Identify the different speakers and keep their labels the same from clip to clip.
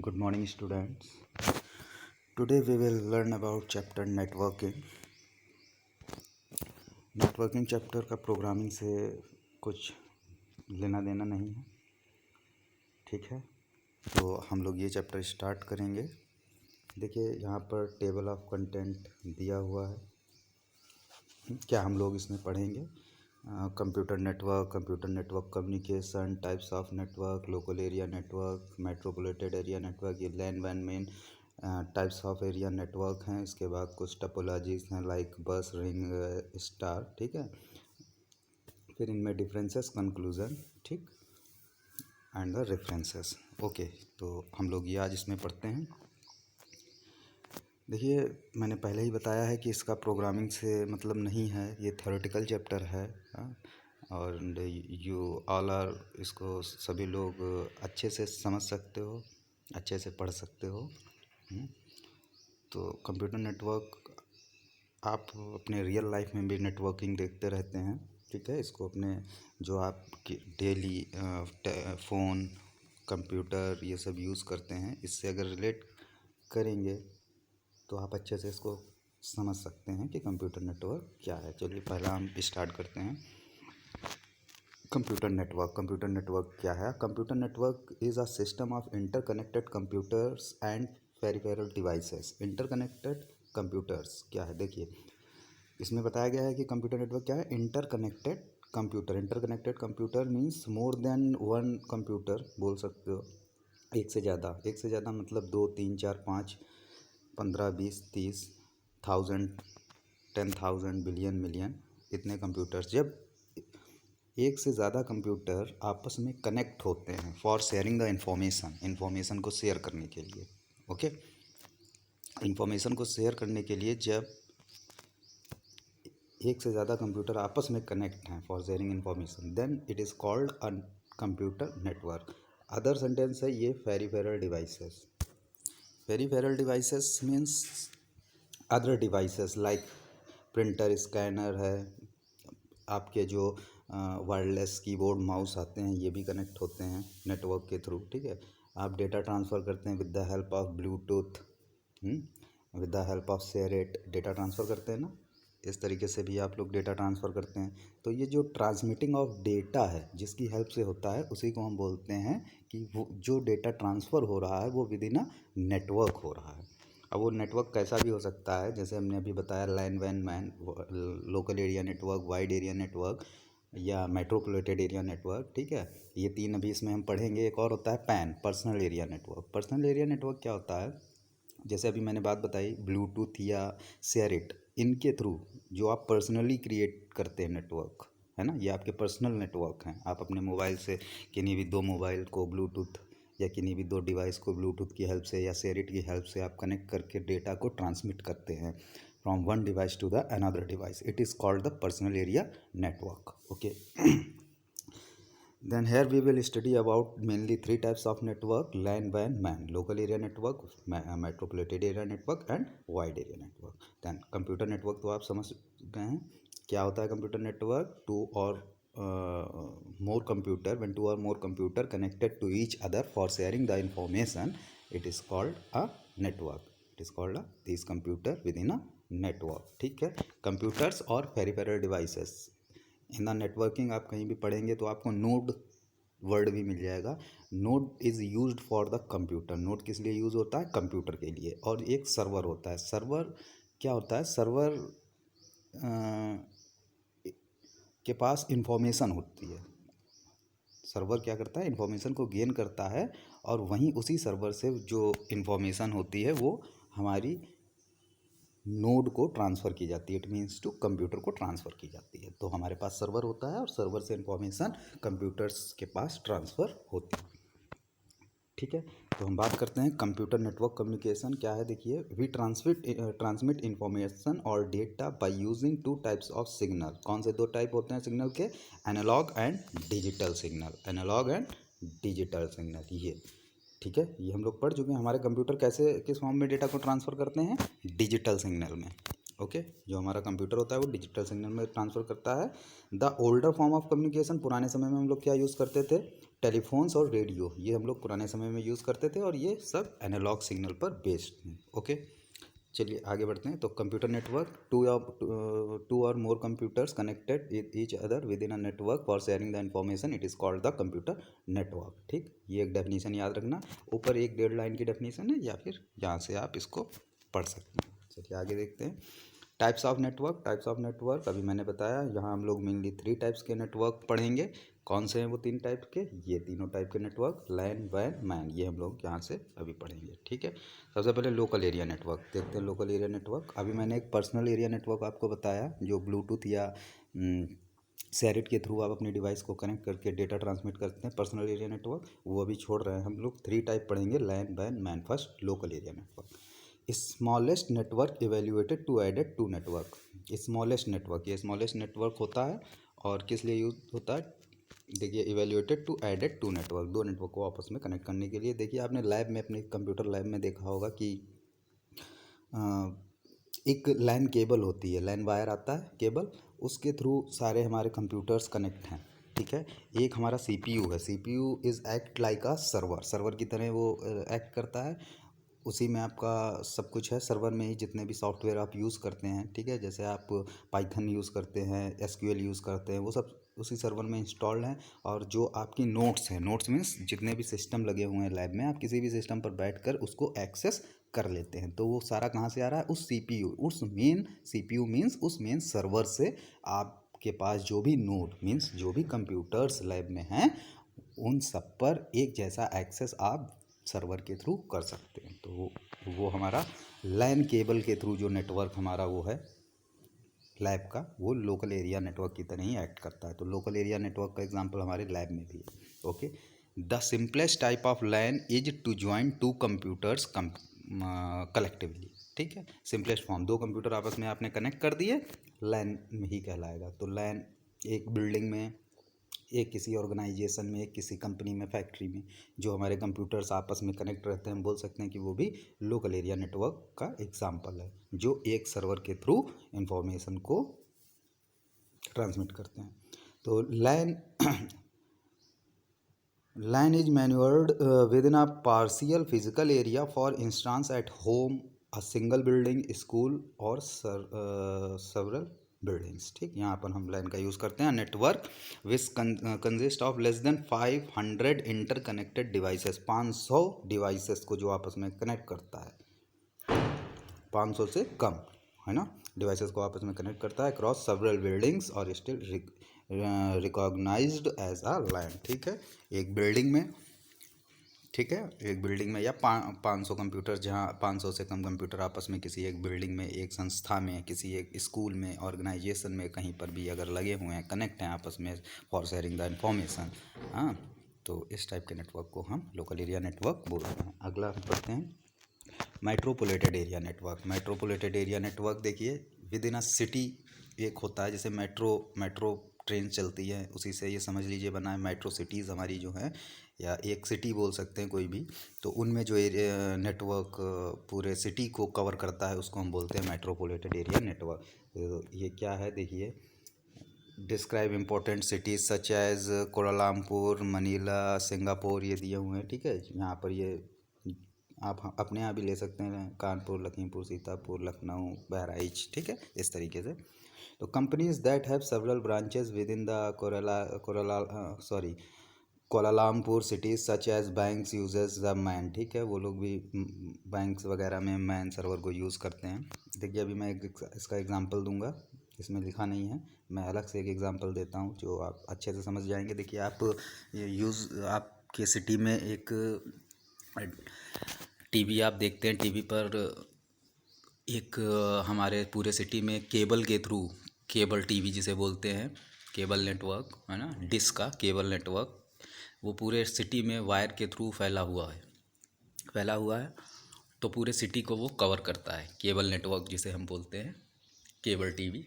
Speaker 1: Good morning, students. Today we will learn about chapter networking. Networking chapter का programming से कुछ लेना देना नहीं है, ठीक है। तो हम लोग ये चैप्टर स्टार्ट करेंगे। देखिए यहाँ पर टेबल ऑफ कंटेंट दिया हुआ है, क्या हम लोग इसमें पढ़ेंगे। Computer network communication, types of network, local area network, metropolitan area network, ये लैन वैन main types of area network हैं। इसके बाद कुछ टोपोलॉजीज हैं लाइक बस, रिंग, स्टार, ठीक है। फिर इनमें डिफरेंसेस, कंक्लूजन, ठीक, एंड द रेफरेंसेस। ओके, तो हम लोग ये आज इसमें पढ़ते हैं। देखिए मैंने पहले ही बताया है कि इसका प्रोग्रामिंग से मतलब नहीं है, ये थ्योरेटिकल चैप्टर है। और यू ऑल आर, इसको सभी लोग अच्छे से समझ सकते हो, अच्छे से पढ़ सकते हो। तो कंप्यूटर नेटवर्क आप अपने रियल लाइफ में भी नेटवर्किंग देखते रहते हैं, ठीक है। इसको अपने जो आप डेली फ़ोन, कंप्यूटर ये सब यूज़ करते हैं, इससे अगर रिलेट करेंगे तो आप अच्छे से इसको समझ सकते हैं कि कंप्यूटर नेटवर्क क्या है। चलिए पहला हम स्टार्ट करते हैं। कंप्यूटर नेटवर्क क्या है? Computer network is a system of interconnected computers and peripheral devices. Interconnected computers क्या है? देखिए इसमें बताया गया है कि कंप्यूटर नेटवर्क क्या है। Interconnected computer means more than one computer बोल सकते हो। एक से ज़्यादा मतलब 2, 3, 4, 5, 15, 20, 30, 1000, 10,000, बिलियन, मिलियन, इतने कंप्यूटर्स। जब एक से ज़्यादा कंप्यूटर आपस में कनेक्ट होते हैं फॉर शेयरिंग द इंफॉर्मेशन को शेयर करने के लिए, ओके। इंफॉर्मेशन को शेयर करने के लिए जब एक से ज़्यादा कंप्यूटर आपस में कनेक्ट हैं for sharing information, then it is called a computer network. Other sentence है ये peripheral devices. Peripheral devices means other devices like printer, scanner है, आपके जो वायरलेस कीबोर्ड, माउस आते हैं, ये भी कनेक्ट होते हैं नेटवर्क के थ्रू, ठीक है। आप डेटा ट्रांसफ़र करते हैं with the help of Bluetooth, with the help of SHAREit data transfer करते हैं ना, इस तरीके से भी आप लोग डेटा ट्रांसफ़र करते हैं। तो ये जो ट्रांसमिटिंग ऑफ डेटा है जिसकी हेल्प से होता है, उसी को हम बोलते हैं कि वो जो डेटा ट्रांसफ़र हो रहा है वो विद इन अ नेटवर्क हो रहा है। अब वो नेटवर्क कैसा भी हो सकता है, जैसे हमने अभी बताया लैन वैन MAN, local area network, wide area network या मेट्रोपॉलिटन एरिया नेटवर्क, ठीक है। ये तीन अभी इसमें हम पढ़ेंगे। एक और होता है pan, personal area network. Personal area network क्या होता है? जैसे अभी मैंने बात बताई ब्लूटूथ या शेयरिट, इनके थ्रू जो आप पर्सनली क्रिएट करते हैं नेटवर्क, है ना, ये आपके पर्सनल नेटवर्क हैं। आप अपने मोबाइल से किन्हीं भी दो मोबाइल को ब्लूटूथ या किन्हीं भी दो डिवाइस को ब्लूटूथ की हेल्प से या शेयरिट की हेल्प से आप कनेक्ट करके डेटा को ट्रांसमिट करते हैं from one device to the another device. It is called the personal area network, okay. Then here we will study about mainly three types of network: LAN, WAN, MAN, local area network, metropolitan area network and wide area network. Then computer network तो आप समझ गए हैं क्या होता है computer network. Two और more computer, when two or more computer connected to each other for sharing the information, it is called a network. It is called a these computer within a network, ठीक है। computers और peripheral devices in the networking आप कहीं भी पढ़ेंगे तो आपको node word भी मिल जाएगा। Node is used for the computer. Node किस लिए यूज़ होता है? कंप्यूटर के लिए। और एक सर्वर होता है। सर्वर क्या होता है? सर्वर के पास इंफॉर्मेशन होती है। सर्वर क्या करता है? इंफॉर्मेशन को गेन करता है और वहीं उसी सर्वर से जो इंफॉर्मेशन होती है वो हमारी नोड को ट्रांसफ़र की जाती है। इट मीन्स टू कंप्यूटर को ट्रांसफ़र की जाती है। तो हमारे पास सर्वर होता है और सर्वर से इंफॉर्मेशन कंप्यूटर्स के पास ट्रांसफ़र होती है, ठीक है। तो हम बात करते हैं कंप्यूटर नेटवर्क कम्युनिकेशन क्या है। देखिए वी ट्रांसमिट इंफॉर्मेशन और data by using two types of signal. कौन से दो टाइप होते हैं सिग्नल के? Analogue and digital signal. Analogue and digital signal, ये ठीक है, ये हम लोग पढ़ चुके हैं। हमारे कंप्यूटर कैसे किस फॉर्म में डेटा को ट्रांसफ़र करते हैं? डिजिटल सिग्नल में। ओके, जो हमारा कंप्यूटर होता है वो डिजिटल सिग्नल में ट्रांसफ़र करता है। The older form of communication, पुराने समय में हम लोग क्या यूज़ करते थे, टेलीफोन्स और रेडियो, ये हम लोग पुराने समय में यूज़ करते थे और ये सब एनालॉग सिग्नल पर बेस्ड हैं। ओके, चलिए आगे बढ़ते हैं। तो computer network, two or more computers connected each other within a network for sharing the information, it is called the computer network. ठीक, ये एक डेफिनेशन याद रखना, ऊपर एक 1.5 लाइन की डेफिनेशन है या फिर यहाँ से आप इसको पढ़ सकते हैं। चलिए आगे देखते हैं। Types of network, types of network अभी मैंने बताया, यहाँ हम लोग मेनली 3 टाइप्स के नेटवर्क पढ़ेंगे। कौन से हैं वो 3 टाइप के, ये तीनों टाइप के नेटवर्क, लैन वैन मैन, ये हम लोग यहाँ से अभी पढ़ेंगे। ठीक है, सबसे पहले लोकल एरिया नेटवर्क देखते हैं। लोकल एरिया नेटवर्क, अभी मैंने एक पर्सनल एरिया नेटवर्क आपको बताया जो ब्लूटूथ या शेरिट के थ्रू आप अपनी डिवाइस को कनेक्ट करके डेटा ट्रांसमिट करते हैं, पर्सनल एरिया नेटवर्क, वो अभी छोड़ रहे हैं हम लोग। 3 टाइप पढ़ेंगे, लैन वैन MAN. First local area network, smallest network evaluated to added to network. Smallest network, ये स्मॉलेस्ट नेटवर्क होता है और किस लिए यूज होता है, देखिए, evaluated to added to network, 2 network को आपस में कनेक्ट करने के लिए। देखिए आपने लैब में, अपने कंप्यूटर लैब में देखा होगा कि एक लैन केबल होती है, लैन वायर आता है केबल, उसके थ्रू सारे हमारे कंप्यूटर्स कनेक्ट हैं। ठीक है, एक हमारा सीपीयू है, CPU is act like a server, server की तरह वो एक्ट करता है, उसी में आपका सब कुछ है, सर्वर में ही जितने भी सॉफ्टवेयर आप यूज़ करते हैं। ठीक है, जैसे आप पाइथन यूज़ करते हैं, एसक्यूएल यूज़ करते हैं, वो सब उसी सर्वर में इंस्टॉल्ड हैं। और जो आपकी नोट्स हैं, नोट्स मीन्स जितने भी सिस्टम लगे हुए हैं लैब में, आप किसी भी सिस्टम पर बैठकर उसको एक्सेस कर लेते हैं। तो वो सारा कहाँ से आ रहा है, उस सीपीयू, उस मेन सीपीयू मीन्स उस मेन सर्वर से आपके पास जो भी नोट मीन्स जो भी कंप्यूटर्स लैब में हैं, उन सब पर एक जैसा एक्सेस आप सर्वर के थ्रू कर सकते हैं। तो वो हमारा लैन केबल के थ्रू जो नेटवर्क हमारा वो है लैब का, वो लोकल एरिया नेटवर्क की तरह ही एक्ट करता है। तो लोकल एरिया नेटवर्क का एग्जांपल हमारे लैब में भी है। Okay, the simplest type of LAN is to join 2 computers collectively. ठीक है, सिंपलेस्ट फॉर्म, 2 कंप्यूटर आपस में आपने कनेक्ट कर दिए, लैन में ही कहलाएगा। तो लैन एक बिल्डिंग में, एक किसी ऑर्गेनाइजेशन में, एक किसी कंपनी में, फैक्ट्री में जो हमारे कंप्यूटर्स आपस में कनेक्ट रहते हैं, हम बोल सकते हैं कि वो भी लोकल एरिया नेटवर्क का एग्जांपल है, जो एक सर्वर के थ्रू इंफॉर्मेशन को ट्रांसमिट करते हैं। तो LAN LAN is manured within a partial physical area, for instance at home, a single building, school or several buildings. ठीक, यहाँ पर हम लैन का यूज़ करते हैं। Network which consist of less than 500 interconnected devices, 500 devices को जो आपस में कनेक्ट करता है, 500 से कम, है ना, डिवाइसेस को आपस में कनेक्ट करता है, क्रॉस सेवरल बिल्डिंग्स और स्टिल रिकॉग्नाइज्ड एज अ लैन। ठीक है, एक बिल्डिंग में, ठीक है, एक बिल्डिंग में या 500 कंप्यूटर, जहाँ 500 से कम कंप्यूटर आपस में किसी एक बिल्डिंग में, एक संस्था में, किसी एक स्कूल में, ऑर्गेनाइजेशन में, कहीं पर भी अगर लगे हुए हैं, कनेक्ट हैं आपस में फॉर शेयरिंग द इंफॉर्मेशन, हाँ, तो इस टाइप के नेटवर्क को हम लोकल एरिया नेटवर्क बोलते हैं। अगला हम पढ़ते हैं मेट्रोपोलिटेड एरिया नेटवर्क। मेट्रोपोलिटेड एरिया नेटवर्क, देखिए, विद इन अ सिटी एक होता है, जैसे मेट्रो ट्रेन चलती है, उसी से ये समझ लीजिए बना है। मेट्रो सिटीज़ हमारी जो हैं, या एक सिटी बोल सकते हैं कोई भी, तो उनमें जो एरिया नेटवर्क पूरे सिटी को कवर करता है, उसको हम बोलते हैं मेट्रोपोलिटेड एरिया नेटवर्क। तो ये क्या है, देखिए, describe important cities such as Kuala Lumpur, Manila, Singapore, ये दिए हुए हैं। ठीक है, यहाँ पर ये आप अपने यहाँ भी ले सकते हैं, कानपुर, लखीमपुर, सीतापुर, लखनऊ, बहराइच। ठीक है, इस तरीके से। तो companies that have several branches within the Kuala Lumpur cities such as banks uses the MAN. ठीक है, वो लोग भी बैंक्स वगैरह में मैन सर्वर को यूज़ करते हैं। देखिए, अभी मैं इसका एग्जांपल दूंगा, इसमें लिखा नहीं है, मैं अलग से एक एग्जांपल देता हूँ जो आप अच्छे से समझ जाएंगे। देखिए, आपके सिटी में एक टीवी आप देखते हैं, टीवी पर एक हमारे पूरे सिटी में केबल के थ्रू, केबल टीवी जिसे बोलते हैं, केबल नेटवर्क, है ना, डिश का केबल नेटवर्क, वो पूरे सिटी में वायर के थ्रू फैला हुआ है। तो पूरे सिटी को वो कवर करता है, केबल नेटवर्क जिसे हम बोलते हैं, केबल टीवी,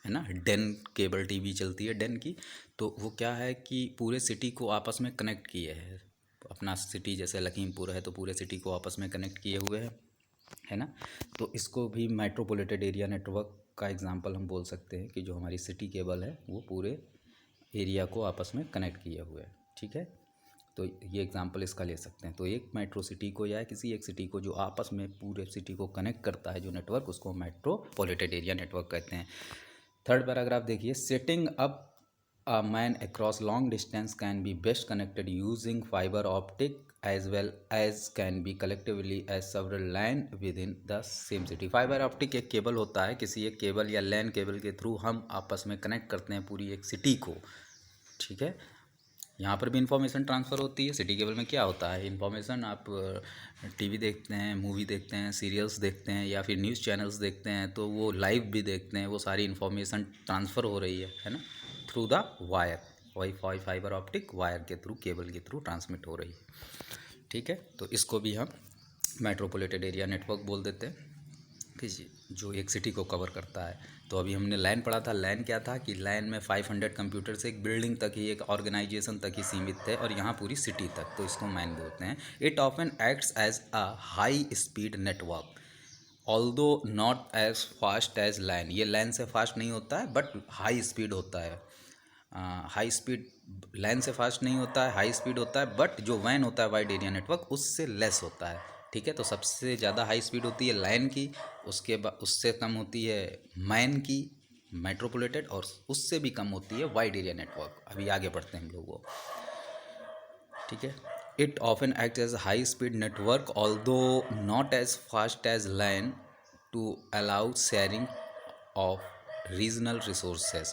Speaker 1: है ना, डेन केबल टीवी चलती है डेन की। तो वो क्या है कि पूरे सिटी को आपस में कनेक्ट किए है, अपना सिटी जैसे लखीमपुर है तो पूरे सिटी को आपस में कनेक्ट किए हुए हैं। है ना। तो इसको भी मेट्रोपॉलिटन एरिया नेटवर्क का एग्जांपल हम बोल सकते हैं कि जो हमारी सिटी केबल है वो पूरे एरिया को आपस में कनेक्ट किए हुए है, ठीक है। तो ये एग्जांपल इसका ले सकते हैं। तो एक मेट्रो सिटी को या किसी एक सिटी को जो आपस में पूरे सिटी को कनेक्ट करता है जो नेटवर्क, उसको मेट्रोपॉलिटन एरिया नेटवर्क कहते हैं। थर्ड पैराग्राफ देखिए, setting up a man across long distance can be best connected using fiber optic as well as can be collectively as several LAN within the same city। Fibre optic एक cable होता है, किसी एक cable या LAN cable के through हम आपस में कनेक्ट करते हैं पूरी एक सिटी को, ठीक है। यहाँ पर भी इंफॉर्मेशन ट्रांसफ़र होती है। सिटी केबल में क्या होता है, इंफॉर्मेशन आप टीवी देखते हैं, मूवी देखते हैं, सीरियल्स देखते हैं या फिर न्यूज़ चैनल्स देखते हैं तो वो लाइव भी देखते हैं, वो सारी इंफॉर्मेशन ट्रांसफ़र हो रही है ना, through the wire. Wifi fibre optic wire के थ्रू, केबल के थ्रू ट्रांसमिट हो रही है, ठीक है। तो इसको भी हम मेट्रोपॉलिटन एरिया नेटवर्क बोल देते हैं कि जो एक सिटी को कवर करता है। तो अभी हमने लैन पढ़ा था। लैन क्या था कि लैन में 500 कंप्यूटर से एक बिल्डिंग तक ही, एक ऑर्गेनाइजेशन तक ही सीमित थे और यहाँ पूरी सिटी तक, तो इसको मैन बोलते हैं। It often acts as a high speed network although not as fast as LAN. ये लैन से फास्ट नहीं होता है बट हाई स्पीड होता है। हाई स्पीड लैन से फास्ट नहीं होता है, हाई स्पीड होता है, बट जो वैन होता है वाइड एरिया नेटवर्क उससे लेस होता है, ठीक है। तो सबसे ज़्यादा हाई स्पीड होती है लाइन की, उसके बाद उससे कम होती है मैन की मेट्रोपॉलिटन, और उससे भी कम होती है वाइड एरिया नेटवर्क। अभी आगे बढ़ते हैं हम लोग वो, ठीक है। It often act as high speed network although not as fast as LAN to allow sharing of regional resources।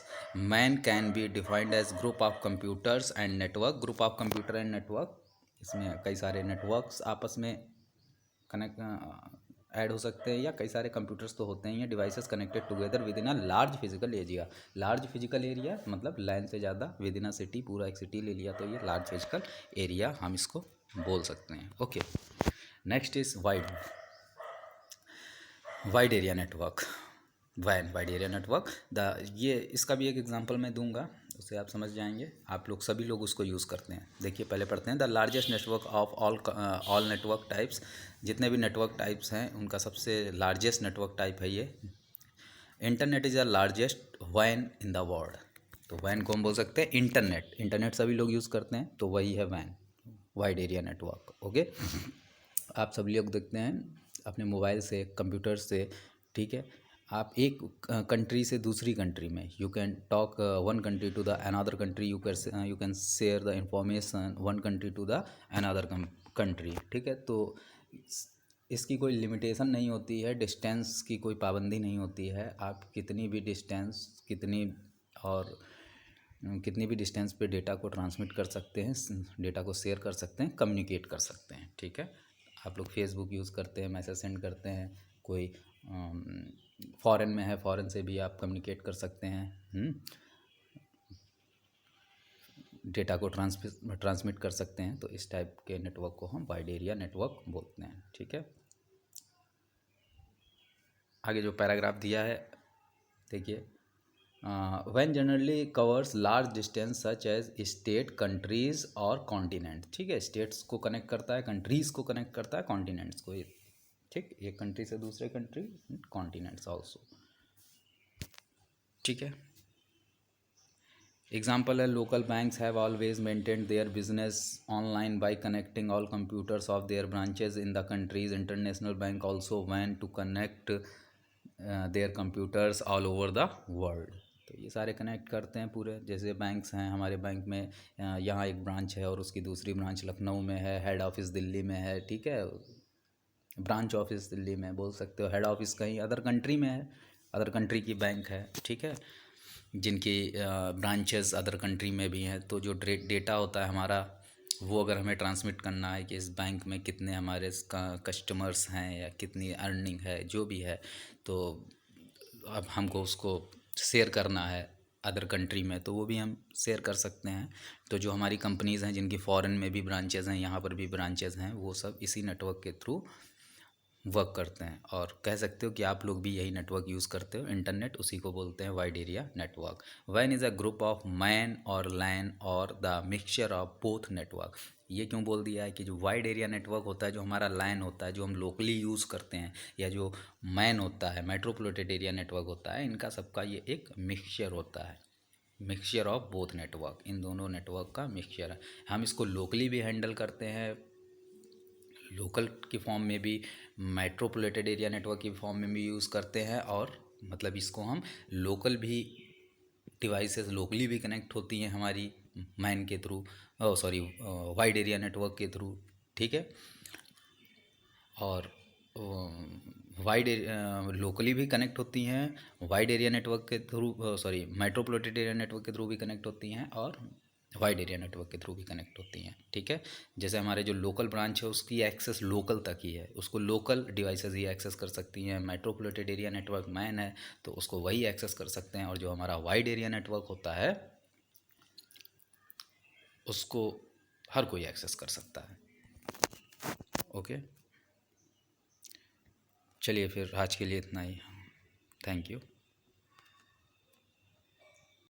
Speaker 1: man can be defined as group of computers and network। group of computer and network, इसमें कई सारे networks आपस में connect add हो सकते हैं, या कई सारे कंप्यूटर्स तो होते हैं, या devices connected together with in a large physical area. Large physical area मतलब लाइन से ज़्यादा, विद इन अ सिटी, पूरा एक सिटी ले लिया तो ये लार्ज फिजिकल एरिया हम इसको बोल सकते हैं। Okay, next is wide area network. Wide area network ये इसका भी एक एग्जांपल मैं दूंगा, उससे आप समझ जाएंगे। आप लोग सभी लोग उसको यूज़ करते हैं। देखिए पहले पढ़ते हैं, the largest network of all network types. जितने भी नेटवर्क टाइप्स हैं उनका सबसे लार्जेस्ट नेटवर्क टाइप है ये। Internet is the largest van in the world. तो वैन को हम बोल सकते हैं इंटरनेट। इंटरनेट सभी लोग यूज़ करते हैं तो वही है वैन, वाइड एरिया नेटवर्क। ओके, आप सभी लोग देखते हैं अपने मोबाइल से, कंप्यूटर से, ठीक है। आप एक कंट्री से दूसरी कंट्री में, you can talk one country to the another country, you can share the information one country to the another country, ठीक है। तो इसकी कोई लिमिटेशन नहीं होती है, डिस्टेंस की कोई पाबंदी नहीं होती है। आप कितनी भी डिस्टेंस, कितनी भी डिस्टेंस पे डेटा को ट्रांसमिट कर सकते हैं, डेटा को शेयर कर सकते हैं, कम्युनिकेट कर सकते हैं, ठीक है। आप लोग फेसबुक यूज़ करते हैं, मैसेज सेंड करते हैं, कोई फॉरेन में है, फॉरेन से भी आप कम्युनिकेट कर सकते हैं, डेटा को ट्रांसमिट कर सकते हैं। तो इस टाइप के नेटवर्क को हम वाइड एरिया नेटवर्क बोलते हैं, ठीक है। आगे जो पैराग्राफ दिया है देखिए, व्हेन generally covers large distance such as state, countries और कॉन्टिनेंट, ठीक है। स्टेट्स को कनेक्ट करता है, कंट्रीज़ को कनेक्ट करता है, कॉन्टिनेंट्स को, ठीक, एक कंट्री से दूसरे कंट्री, कॉन्टिनेंट्स ऑल्सो, ठीक है। एग्जाम्पल है, local banks have always maintained their business online by connecting all computers of their branches in the countries. International bank also वैन to connect their computers all over the world. तो ये सारे connect करते हैं पूरे, जैसे banks हैं, हमारे बैंक में यहाँ एक ब्रांच है और उसकी दूसरी ब्रांच लखनऊ में है, हेड ऑफिस दिल्ली में है, ठीक है। ब्रांच ऑफिस दिल्ली में बोल सकते हो, हेड ऑफिस कहीं अदर कंट्री में है, अदर कंट्री की बैंक है, ठीक है, जिनकी ब्रांचेस अदर कंट्री में भी हैं। तो जो डेटा होता है हमारा, वो अगर हमें ट्रांसमिट करना है कि इस बैंक में कितने हमारे कस्टमर्स हैं या कितनी अर्निंग है, जो भी है, तो अब हमको उसको शेयर करना है अदर कंट्री में, तो वो भी हम शेयर कर सकते हैं। तो जो हमारी कंपनीज़ हैं जिनकी फ़ॉरेन में भी ब्रांचेज़ हैं, यहाँ पर भी ब्रांचेज़ हैं, वो सब इसी नेटवर्क के थ्रू वर्क करते हैं। और कह सकते हो कि आप लोग भी यही नेटवर्क यूज़ करते हो, इंटरनेट, उसी को बोलते हैं wide area network. Van is a group of man और लैन और the mixture of both network. ये क्यों बोल दिया है कि जो वाइड एरिया नेटवर्क होता है, जो हमारा लैन होता है, जो हम लोकली यूज़ करते हैं, या जो मैन होता है, मेट्रोपॉलिटन एरिया नेटवर्क होता है, इनका सबका ये एक मिक्सचर होता है, मिक्सचर ऑफ बोथ नेटवर्क, इन दोनों नेटवर्क का मिक्सचर है। हम इसको लोकली भी हैंडल करते हैं, लोकल की फॉर्म में भी, मेट्रोपॉलिटन एरिया नेटवर्क की फॉर्म में भी यूज़ करते हैं, और मतलब इसको हम लोकल भी, डिवाइसेस लोकली भी कनेक्ट होती हैं हमारी मैन के through, sorry wide area network के थ्रू, ठीक है। और वाइड लोकली भी कनेक्ट होती हैं वाइड एरिया नेटवर्क के through, sorry metropolitan area network के थ्रू भी कनेक्ट होती हैं, और वाइड एरिया नेटवर्क के थ्रू भी कनेक्ट होती हैं, ठीक है। जैसे हमारे जो लोकल ब्रांच है उसकी एक्सेस लोकल तक ही है, उसको लोकल डिवाइसेस ही एक्सेस कर सकती हैं। मेट्रोपॉलिटन एरिया नेटवर्क मैन है तो उसको वही एक्सेस कर सकते हैं, और जो हमारा वाइड एरिया नेटवर्क होता है उसको हर कोई एक्सेस कर सकता है। ओके, चलिए फिर आज के लिए इतना ही। Thank you.